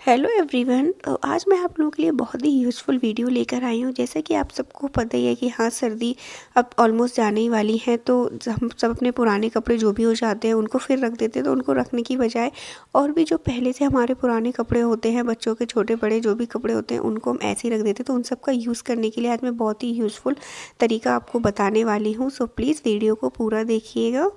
Hello everyone. आज मैं आप लोगों के लिए बहुत ही यूज़फुल वीडियो लेकर आई हूँ। जैसा कि आप सबको पता ही है कि हाँ, सर्दी अब ऑलमोस्ट जाने ही वाली है, तो हम सब अपने पुराने कपड़े जो भी हो जाते हैं उनको फिर रख देते हैं। तो उनको रखने की बजाय और भी जो पहले से हमारे पुराने कपड़े होते हैं, बच्चों के छोटे बड़े जो भी कपड़े होते हैं, उनको हम ऐसे ही रख देते हैं। तो उन सब का यूज़ करने के लिए आज मैं बहुत ही यूज़फुल तरीका आपको बताने वाली हूँ। सो प्लीज़ वीडियो को पूरा देखिएगा।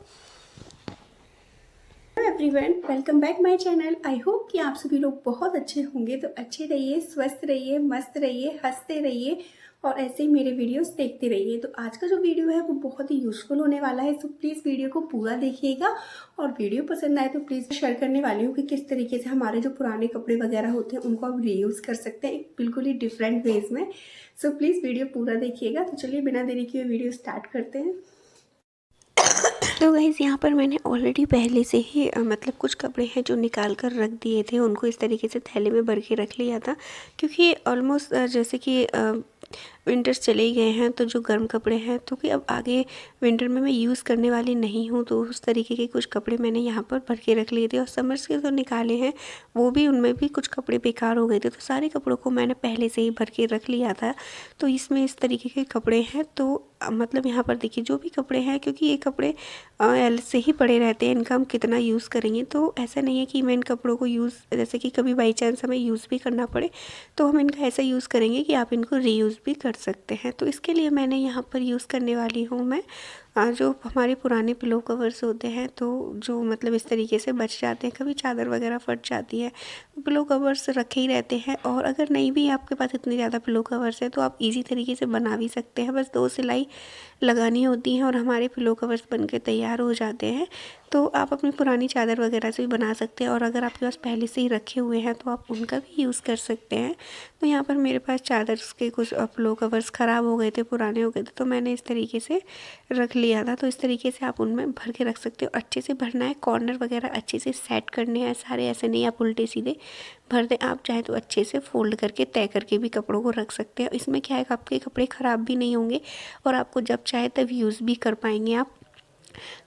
Hello everyone, welcome back my channel. I hope कि आप सभी लोग बहुत अच्छे होंगे। तो अच्छे रहिए, स्वस्थ रहिए, मस्त रहिए, हंसते रहिए और ऐसे ही मेरे वीडियोस देखते रहिए। तो आज का जो वीडियो है वो बहुत ही यूज़फुल होने वाला है। सो प्लीज़ वीडियो को पूरा देखिएगा और वीडियो पसंद आए तो प्लीज़ शेयर करने वाली हूँ कि किस तरीके से हमारे जो पुराने कपड़े वगैरह होते हैं उनको आप रीयूज़ कर सकते हैं बिल्कुल ही डिफरेंट वेज में। सो प्लीज़ वीडियो पूरा देखिएगा। तो चलिए बिना देरी किए वीडियो स्टार्ट करते हैं। तो गाइज़, यहाँ पर मैंने ऑलरेडी पहले से ही मतलब कुछ कपड़े हैं जो निकाल कर रख दिए थे, उनको इस तरीके से थैले में भर के रख लिया था। क्योंकि ऑलमोस्ट जैसे कि विंटर्स चले ही गए हैं, तो जो गर्म कपड़े हैं तो कि अब आगे विंटर में मैं यूज़ करने वाली नहीं हूँ, तो उस तरीके के कुछ कपड़े मैंने यहाँ पर भर के रख लिए थे। और समर्स के जो निकाले हैं वो भी, उनमें भी कुछ कपड़े बेकार हो गए थे, तो सारे कपड़ों को मैंने पहले से ही भर के रख लिया था। तो इसमें इस तरीके के कपड़े हैं। तो मतलब यहाँ पर देखिए जो भी कपड़े हैं, क्योंकि ये कपड़े से ही पड़े रहते हैं, इनका हम कितना यूज़ करेंगे। तो ऐसा नहीं है कि मैं इन कपड़ों को यूज़, जैसे कि कभी बाई चांस हमें यूज़ भी करना पड़े तो हम इनका ऐसा यूज़ करेंगे कि आप इनको रीयूज़ भी कर सकते हैं। तो इसके लिए मैंने यहाँ पर यूज़ करने वाली हूँ मैं जो हमारे पुराने पिलो कवर्स होते हैं, तो जो मतलब इस तरीके से बच जाते हैं, कभी चादर वगैरह फट जाती है, पिलो कवर्स रखे ही रहते हैं। और अगर नहीं भी आपके पास इतने ज़्यादा पिलो कवर्स हैं तो आप इजी तरीके से बना भी सकते हैं। बस 2 सिलाई लगानी होती हैं और हमारे पिलो कवर्स बन के तैयार हो जाते हैं। तो आप अपनी पुरानी चादर वगैरह से भी बना सकते हैं, और अगर आपके पास पहले से ही रखे हुए हैं तो आप उनका भी यूज़ कर सकते हैं। तो यहाँ पर मेरे पास चादर के कुछ पिलो कवर्स ख़राब हो गए थे, पुराने हो गए थे, तो मैंने इस तरीके से रख लिया था। तो इस तरीके से आप उनमें भर के रख सकते हो। अच्छे से भरना है, कॉर्नर वगैरह अच्छे से सेट करने हैं सारे, ऐसे नहीं आप उल्टे सीधे भर दें। आप चाहे तो अच्छे से फोल्ड करके तय करके भी कपड़ों को रख सकते हैं। इसमें क्या है कि आपके कपड़े ख़राब भी नहीं होंगे और आपको जब चाहे तब यूज़ भी कर पाएंगे आप।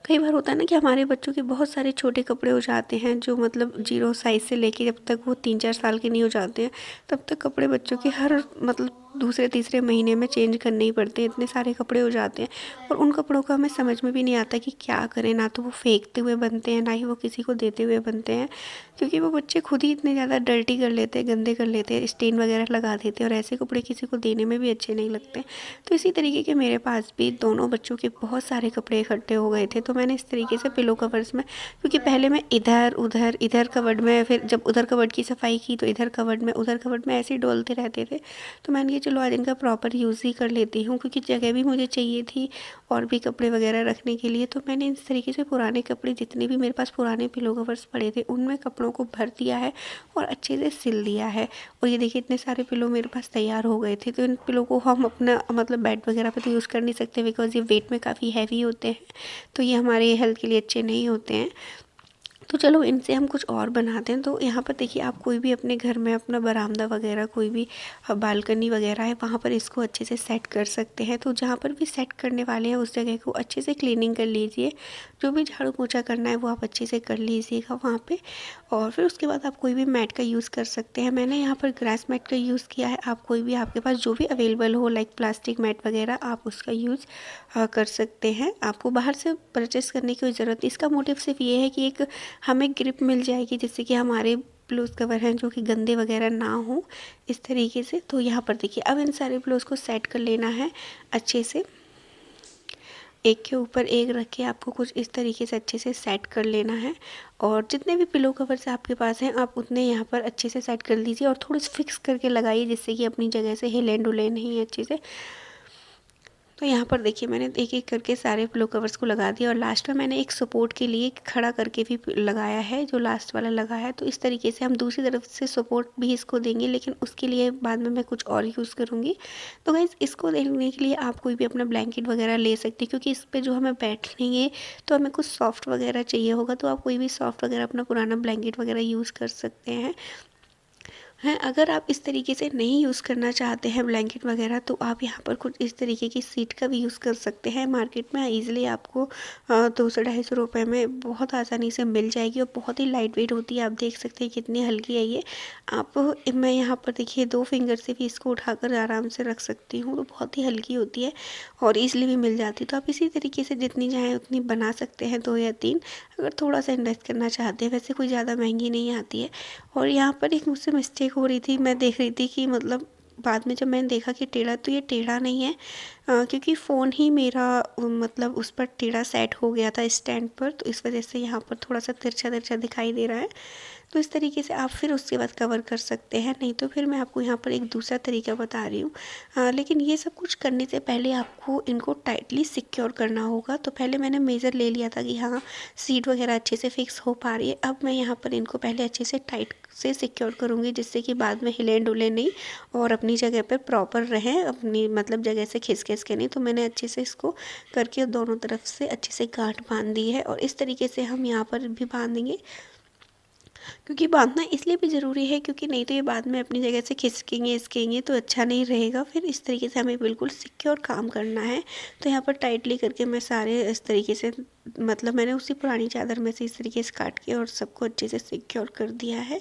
कई बार होता है ना कि हमारे बच्चों के बहुत सारे छोटे कपड़े हो जाते हैं, जो मतलब 0 साइज़ से लेके जब तक वो 3-4 साल के नहीं हो जाते हैं तब तक कपड़े बच्चों के हर मतलब दूसरे तीसरे महीने में चेंज करने ही पड़ते हैं। इतने सारे कपड़े हो जाते हैं और उन कपड़ों का हमें समझ में भी नहीं आता कि क्या करें। ना तो वो फेंकते हुए बनते हैं, ना ही वो किसी को देते हुए बनते हैं, क्योंकि वो बच्चे खुद ही इतने ज़्यादा डर्टी कर लेते हैं, गंदे कर लेते हैं, स्टेन वगैरह लगा देते हैं, और ऐसे कपड़े किसी को देने में भी अच्छे नहीं लगते। तो इसी तरीके के मेरे पास भी दोनों बच्चों के बहुत सारे कपड़े इकट्ठे हो गए थे। तो मैंने इस तरीके से पिलो कवर्स में, क्योंकि पहले मैं इधर कवर्ड में, फिर जब उधर कवर्ड की सफाई की तो इधर कवर्ड में, उधर कवर्ड में ऐसे ही डोलते रहते थे। तो मैंने कहा चलो आज इनका प्रॉपर यूज़ ही कर लेती हूँ, क्योंकि जगह भी मुझे चाहिए थी और भी कपड़े वगैरह रखने के लिए। तो मैंने इस तरीके से पुराने कपड़े, जितने भी मेरे पास पुराने पिलो कवर्स पड़े थे, उनमें कपड़ों को भर दिया है और अच्छे से सिल दिया है। और ये देखिए इतने सारे पिलो मेरे पास तैयार हो गए थे। तो इन पिलो को हम अपना मतलब बेड वगैरह पे तो यूज़ कर नहीं सकते, बिकॉज़ ये वेट में काफ़ी हैवी होते हैं, तो ये हमारे हेल्थ के लिए अच्छे नहीं होते हैं। तो चलो इनसे हम कुछ और बनाते हैं। तो यहाँ पर देखिए, आप कोई भी अपने घर में अपना बरामदा वगैरह, कोई भी बालकनी वगैरह है, वहाँ पर इसको अच्छे से सेट कर सकते हैं। तो जहाँ पर भी सेट करने वाले हैं उस जगह को अच्छे से क्लीनिंग कर लीजिए। जो भी झाड़ू पोछा करना है वो आप अच्छे से कर लीजिएगा वहाँ पे। और फिर उसके बाद आप कोई भी मैट का यूज़ कर सकते हैं। मैंने यहाँ पर ग्रास मैट का यूज़ किया है। आप कोई भी, आपके पास जो भी अवेलेबल हो, लाइक प्लास्टिक मैट वगैरह, आप उसका यूज़ कर सकते हैं। आपको बाहर से परचेस करने की ज़रूरत नहीं। इसका मोटिव सिर्फ ये है कि एक हमें ग्रिप मिल जाएगी, जिससे कि हमारे ब्लाउज़ कवर हैं जो कि गंदे वगैरह ना हो, इस तरीके से। तो यहाँ पर देखिए अब इन सारे ब्लाउज़ को सेट कर लेना है अच्छे से, एक के ऊपर एक रख के आपको कुछ इस तरीके से अच्छे से सेट कर लेना है। और जितने भी पिलो कवर्स आपके पास हैं आप उतने यहाँ पर अच्छे से सेट कर लीजिए और थोड़े से फिक्स करके लगाइए, जिससे कि अपनी जगह से हिले डुले नहीं अच्छे से। तो यहाँ पर देखिए मैंने एक एक करके सारे पिलो कवर्स को लगा दिया और लास्ट में मैंने एक सपोर्ट के लिए खड़ा करके भी लगाया है, जो लास्ट वाला लगा है। तो इस तरीके से हम दूसरी तरफ से सपोर्ट भी इसको देंगे, लेकिन उसके लिए बाद में मैं कुछ और यूज़ करूँगी। तो गाइस, इसको देखने के लिए आप कोई भी अपना ब्लैंकेट वगैरह ले सकते हैं, क्योंकि इस पर जो हमें बैठेंगे तो हमें कुछ सॉफ्ट वगैरह चाहिए होगा। तो आप कोई भी सॉफ्ट वगैरह अपना पुराना ब्लैंकेट वगैरह यूज़ कर सकते हैं। हैं। अगर आप इस तरीके से नहीं यूज़ करना चाहते हैं ब्लैंकेट वगैरह, तो आप यहाँ पर कुछ इस तरीके की सीट का भी यूज़ कर सकते हैं। मार्केट में ईज़िली आपको 200-250 रुपये में बहुत आसानी से मिल जाएगी और बहुत ही लाइट वेट होती है। आप देख सकते हैं कितनी हल्की है ये। मैं यहाँ पर देखिए 2 फिंगर से भी इसको उठाकर आराम से रख सकती हूँ, तो बहुत ही हल्की होती है और ईज़िली भी मिल जाती है। तो आप इसी तरीके से जितनी चाहें उतनी बना सकते हैं, 2 या 3, अगर थोड़ा सा इन्वेस्ट करना चाहते हैं। वैसे कोई ज़्यादा महंगी नहीं आती है। और यहाँ पर एक मुझसे मिस्टेक हो रही थी, मैं देख रही थी कि मतलब बाद में जब मैंने देखा कि टेढ़ा, तो ये टेढ़ा नहीं है, क्योंकि फ़ोन ही मेरा मतलब उस पर टेढ़ा सेट हो गया था स्टैंड पर, तो इस वजह से यहाँ पर थोड़ा सा तिरछा तिरछा दिखाई दे रहा है। तो इस तरीके से आप फिर उसके बाद कवर कर सकते हैं, नहीं तो फिर मैं आपको यहाँ पर एक दूसरा तरीका बता रही हूँ। लेकिन ये सब कुछ करने से पहले आपको इनको टाइटली सिक्योर करना होगा। तो पहले मैंने मेज़र ले लिया था कि हाँ, सीट वगैरह अच्छे से फिक्स हो पा रही है। अब मैं यहाँ पर इनको पहले अच्छे से टाइट से सिक्योर करूँगी, जिससे कि बाद में हिले डुले नहीं और अपनी जगह पर प्रॉपर रहें, अपनी मतलब जगह से खिसक के नहीं। तो मैंने अच्छे से इसको करके दोनों तरफ से अच्छे से गांठ बांध दी है और इस तरीके से हम यहाँ पर भी बांधेंगे, क्योंकि बांधना इसलिए भी ज़रूरी है क्योंकि नहीं तो ये बाद में अपनी जगह से खिसकेंगे इसकेंगे तो अच्छा नहीं रहेगा। फिर इस तरीके से हमें बिल्कुल सिक्योर काम करना है। तो यहाँ पर टाइटली करके मैं सारे इस तरीके से, मतलब मैंने उसी पुरानी चादर में से इस तरीके से काट के और सबको अच्छे से सिक्योर कर दिया है।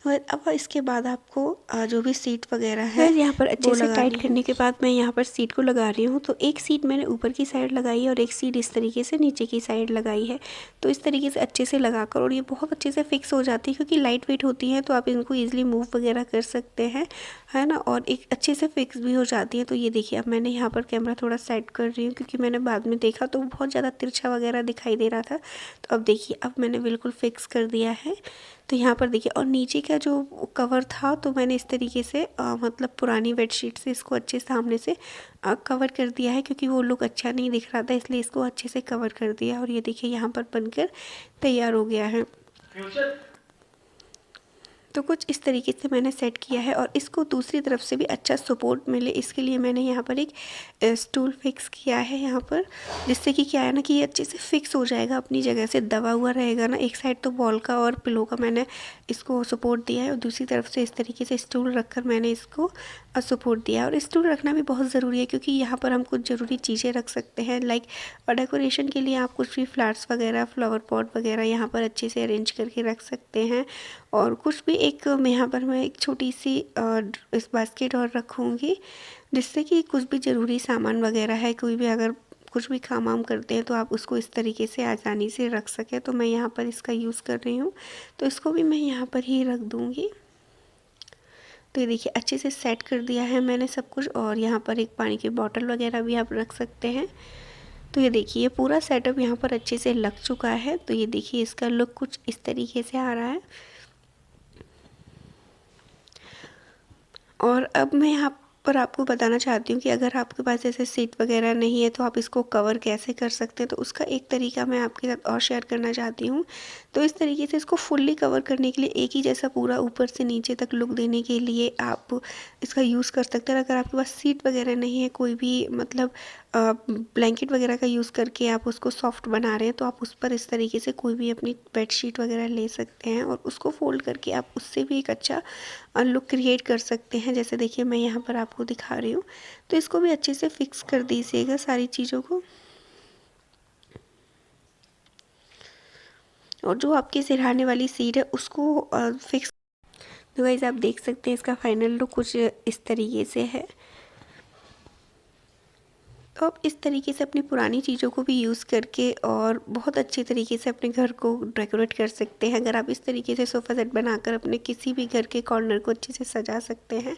और अब इसके बाद आपको जो भी सीट वगैरह है यहाँ पर अच्छे से टाइट करने के बाद मैं यहाँ पर सीट को लगा रही हूँ। तो एक सीट मैंने ऊपर की साइड लगाई है और एक सीट इस तरीके से नीचे की साइड लगाई है। तो इस तरीके से अच्छे से लगाकर, और ये बहुत अच्छे से फिक्स हो जाती है क्योंकि लाइट वेट होती है, तो आप इनको ईजिली मूव वगैरह कर सकते हैं, है ना, और एक अच्छे से फिक्स भी हो जाती है। तो ये देखिए, अब मैंने यहाँ पर कैमरा थोड़ा सेट कर रही हूँ क्योंकि मैंने बाद में देखा तो बहुत ज़्यादा तिरछा वगैरह दिखाई दे रहा था। तो अब देखिए, अब मैंने बिल्कुल फिक्स कर दिया है। तो यहाँ पर देखिए, और नीचे का जो कवर था तो मैंने इस तरीके से मतलब पुरानी बेडशीट से इसको अच्छे सामने से कवर कर दिया है, क्योंकि वो लुक अच्छा नहीं दिख रहा था, इसलिए इसको अच्छे से कवर कर दिया। और ये देखिए यहाँ पर बनकर तैयार हो गया है। तो कुछ इस तरीके से मैंने सेट किया है और इसको दूसरी तरफ से भी अच्छा सपोर्ट मिले, इसके लिए मैंने यहाँ पर एक स्टूल फिक्स किया है यहाँ पर, जिससे कि क्या है ना कि ये अच्छे से फिक्स हो जाएगा, अपनी जगह से दबा हुआ रहेगा ना। एक साइड तो बॉल का और पिलो का मैंने इसको सपोर्ट दिया है और दूसरी तरफ से इस तरीके से स्टूल रखकर मैंने इसको सपोर्ट दिया है। और स्टूल रखना भी बहुत ज़रूरी है क्योंकि यहाँ पर हम कुछ ज़रूरी चीज़ें रख सकते हैं, लाइक डेकोरेशन के लिए आप कुछ भी फ्लावर्स वगैरह, फ्लावर पॉट वगैरह यहाँ पर अच्छे से अरेंज करके रख सकते हैं। और कुछ भी एक यहाँ पर मैं एक छोटी सी इस बास्केट और रखूँगी, जिससे कि कुछ भी ज़रूरी सामान वगैरह है, कोई भी अगर कुछ भी काम वाम करते हैं तो आप उसको इस तरीके से आसानी से रख सकें। तो मैं यहाँ पर इसका यूज़ कर रही हूँ, तो इसको भी मैं यहाँ पर ही रख दूँगी। तो ये देखिए, अच्छे से सेट कर दिया है मैंने सब कुछ। और यहाँ पर एक पानी की बॉटल वगैरह भी आप रख सकते हैं। तो ये देखिए, ये पूरा सेटअप यहाँ पर अच्छे से लग चुका है। तो ये देखिए, इसका लुक कुछ इस तरीके से आ रहा है। और अब मैं यहाँ पर आपको बताना चाहती हूँ कि अगर आपके पास ऐसे सीट वगैरह नहीं है तो आप इसको कवर कैसे कर सकते हैं। तो उसका एक तरीका मैं आपके साथ और शेयर करना चाहती हूँ। तो इस तरीके से इसको फुल्ली कवर करने के लिए, एक ही जैसा पूरा ऊपर से नीचे तक लुक देने के लिए आप इसका यूज़ कर सकते हैं। अगर आपके पास सीट वगैरह नहीं है, कोई भी मतलब ब्लैंकेट वगैरह का यूज़ करके आप उसको सॉफ्ट बना रहे हैं, तो आप उस पर इस तरीके से कोई भी अपनी बेडशीट वगैरह ले सकते हैं और उसको फोल्ड करके आप उससे भी एक अच्छा लुक क्रिएट कर सकते हैं। जैसे देखिए, मैं यहाँ पर आपको दिखा रही हूँ। तो इसको भी अच्छे से फिक्स कर दीजिएगा सारी चीज़ों को। और जो आपकी सिरहाने वाली सीट है उसको फिक्स। तो गाइस, आप देख सकते हैं इसका फाइनल लुक कुछ इस तरीके से है। तो आप इस तरीके से अपनी पुरानी चीज़ों को भी यूज़ करके और बहुत अच्छे तरीके से अपने घर को डेकोरेट कर सकते हैं। अगर आप इस तरीके से सोफ़ा सेट बनाकर अपने किसी भी घर के कॉर्नर को अच्छे से सजा सकते हैं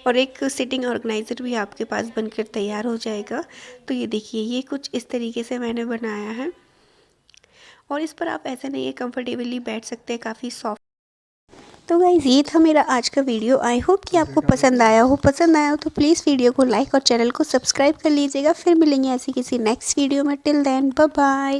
और एक सिटिंग ऑर्गेनाइज़र भी आपके पास बनकर तैयार हो जाएगा। तो ये देखिए, ये कुछ इस तरीके से मैंने बनाया है और इस पर आप ऐसा नहीं है, कंफर्टेबली बैठ सकते हैं, काफ़ी सॉफ्ट। तो गाइज़, ये था मेरा आज का वीडियो। आई होप कि आपको पसंद आया हो तो प्लीज़ वीडियो को लाइक और चैनल को सब्सक्राइब कर लीजिएगा। फिर मिलेंगे ऐसी किसी नेक्स्ट वीडियो में। Till then, bye bye.